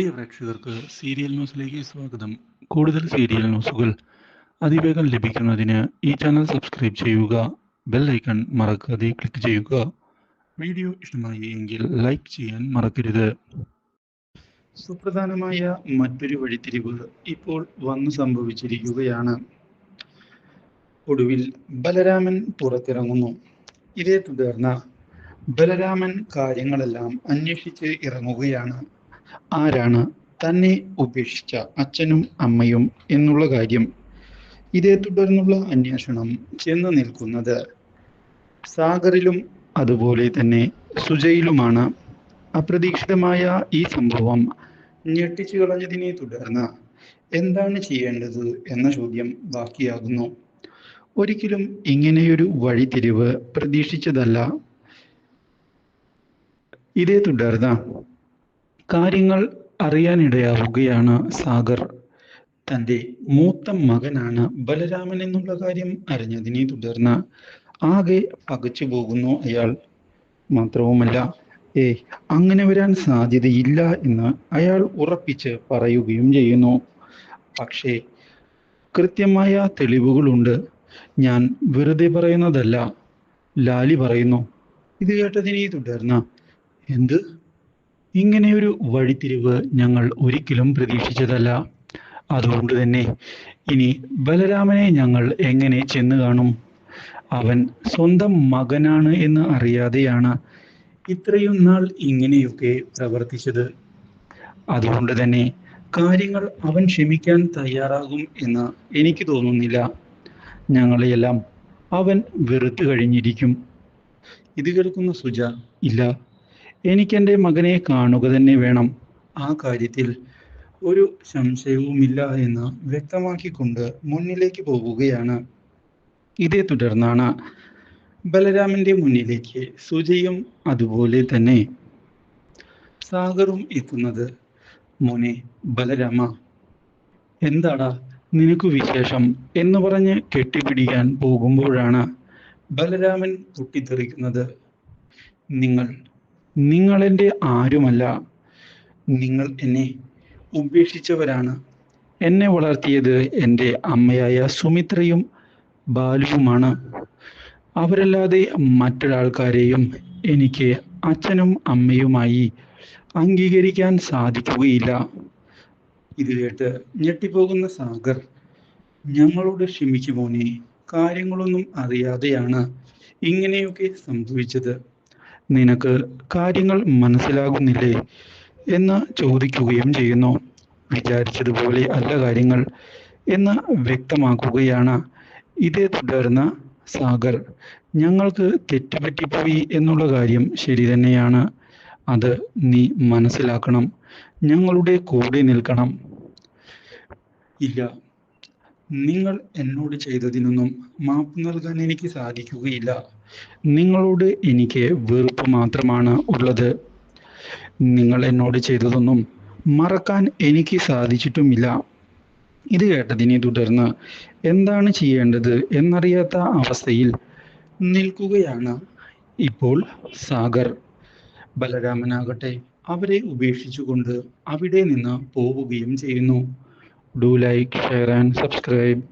പ്രിയ പ്രേക്ഷകർക്ക് സീരിയൽ ന്യൂസിലേക്ക് സ്വാഗതം. കൂടുതൽ സീരിയൽ ന്യൂസുകൾ അതിവേഗം ലഭിക്കുന്നതിന് ഈ ചാനൽ സബ്സ്ക്രൈബ് ചെയ്യുക. ബെൽ ഐക്കൺ മറക്കാതെ ക്ലിക്ക് ചെയ്യുക. വീഡിയോ ഇഷ്ടമായി എങ്കിൽ ലൈക്ക് ചെയ്യാൻ മറക്കരുത്. സുപ്രധാനമായ മറ്റൊരു വഴിത്തിരിവ് ഇപ്പോൾ വന്നു സംഭവിച്ചിരിക്കുകയാണ്. ഒടുവിൽ ബലരാമൻ പുറത്തിറങ്ങുന്നു. ഇതേ തുടർന്ന് ബലരാമൻ കാര്യങ്ങളെല്ലാം അന്വേഷിച്ച് ഇറങ്ങുകയാണ്. ആരാണ് തന്നെ ഉപേക്ഷിച്ച അച്ഛനും അമ്മയും എന്നുള്ള കാര്യം. ഇതേ തുടർന്നുള്ള അന്വേഷണം ചെന്ന് നിൽക്കുന്നത് സാഗറിലും അതുപോലെ തന്നെ സുജയിലുമാണ്. അപ്രതീക്ഷിതമായ ഈ സംഭവം ഞെട്ടിച്ചു കളഞ്ഞതിനെ തുടർന്ന് എന്താണ് ചെയ്യേണ്ടത് എന്ന ചോദ്യം ബാക്കിയാകുന്നു. ഒരിക്കലും ഇങ്ങനെയൊരു വഴിത്തിരിവ് പ്രതീക്ഷിച്ചതല്ല. ഇതേ തുടർന്ന് കാര്യങ്ങൾ അറിയാനിടയാവുകയാണ് സാഗർ. തൻ്റെ മൂത്ത മകനാണ് ബലരാമൻ എന്നുള്ള കാര്യം അറിഞ്ഞതിനെ തുടർന്ന് ആകെ പകച്ചു പോകുന്നു അയാൾ. മാത്രവുമല്ല, അങ്ങനെ വരാൻ സാധ്യതയില്ല എന്ന് അയാൾ ഉറപ്പിച്ച് പറയുകയും ചെയ്യുന്നു. പക്ഷേ കൃത്യമായ തെളിവുകളുണ്ട്. ഞാൻ വെറുതെ പറയുന്നതല്ല, ലാലി പറയുന്നു. ഇത് കേട്ടതിനെ തുടർന്ന് എന്ത്, ഇങ്ങനെയൊരു വഴിത്തിരിവ് ഞങ്ങൾ ഒരിക്കലും പ്രതീക്ഷിച്ചതല്ല. അതുകൊണ്ട് തന്നെ ഇനി ബലരാമനെ ഞങ്ങൾ എങ്ങനെ ചെന്ന് കാണും? അവൻ സ്വന്തം മകനാണ് എന്ന് അറിയാതെയാണ് ഇത്രയും നാൾ ഇങ്ങനെയൊക്കെ പ്രവർത്തിച്ചത്. അതുകൊണ്ട് തന്നെ കാര്യങ്ങൾ അവൻ ക്ഷമിക്കാൻ തയ്യാറാകും എന്ന് എനിക്ക് തോന്നുന്നില്ല. ഞങ്ങളെയെല്ലാം അവൻ വെറുത്തു കഴിഞ്ഞിരിക്കും. ഇത് കേൾക്കുന്ന സുജ, ഇല്ല, എനിക്കെൻ്റെ മകനെ കാണുക തന്നെ വേണം. ആ കാര്യത്തിൽ ഒരു സംശയവുമില്ല എന്ന് വ്യക്തമാക്കിക്കൊണ്ട് മുന്നിലേക്ക് പോവുകയാണ്. ഇതേ തുടർന്നാണ് ബലരാമന്റെ മുന്നിലേക്ക് സുജയും അതുപോലെ തന്നെ സാഗറും എത്തുന്നത്. മോനെ ബലരാമ, എന്താടാ നിനക്ക് വിശേഷം എന്ന് പറഞ്ഞ് കെട്ടിപ്പിടിക്കാൻ പോകുമ്പോഴാണ് ബലരാമൻ പൊട്ടിത്തെറിക്കുന്നത്. നിങ്ങൾ എൻ്റെ ആരുമല്ല. നിങ്ങൾ എന്നെ ഉപേക്ഷിച്ചവരാണ്. എന്നെ വളർത്തിയത് എൻ്റെ അമ്മയായ സുമിത്രയും ബാലുവുമാണ്. അവരല്ലാതെ മറ്റൊരാൾക്കാരെയും എനിക്ക് അച്ഛനും അമ്മയുമായി അംഗീകരിക്കാൻ സാധിക്കുകയില്ല. ഇത് കേട്ട് ഞെട്ടിപ്പോകുന്ന സാഗർ, ഞങ്ങളോട് ക്ഷമിക്കു മോനെ, കാര്യങ്ങളൊന്നും അറിയാതെയാണ് ഇങ്ങനെയൊക്കെ സംഭവിച്ചത്. നിനക്ക് കാര്യങ്ങൾ മനസ്സിലാകുന്നില്ലേ എന്ന് ചോദിക്കുകയും ചെയ്യുന്നു. വിചാരിച്ചതുപോലെ അല്ല കാര്യങ്ങൾ എന്ന് വ്യക്തമാക്കുകയാണ്. ഇതേ തുടർന്ന് സാഗർ, ഞങ്ങൾക്ക് തെറ്റുപറ്റിപ്പോയി എന്നുള്ള കാര്യം ശരി തന്നെയാണ്. അത് നീ മനസ്സിലാക്കണം. ഞങ്ങളുടെ കൂടെ നിൽക്കണം. ഇല്ല, നിങ്ങൾ എന്നോട് ചെയ്തതിനൊന്നും മാപ്പ് നൽകാൻ എനിക്ക് സാധിക്കുകയില്ല. നിങ്ങളോട് എനിക്ക് വെറുപ്പ് മാത്രമാണ് ഉള്ളത്. നിങ്ങൾ എന്നോട് ചെയ്തതൊന്നും മറക്കാൻ എനിക്ക് സാധിച്ചിട്ടുമില്ല. ഇത് കേട്ടതിനെ തുടർന്ന് എന്താണ് ചെയ്യേണ്ടത് എന്നറിയാത്ത അവസ്ഥയിൽ നിൽക്കുകയാണ് ഇപ്പോൾ സാഗർ. ബലരാമനാകട്ടെ അവരെ ഉപേക്ഷിച്ചുകൊണ്ട് അവിടെ നിന്ന് പോവുകയും ചെയ്യുന്നു. Do like, share and subscribe.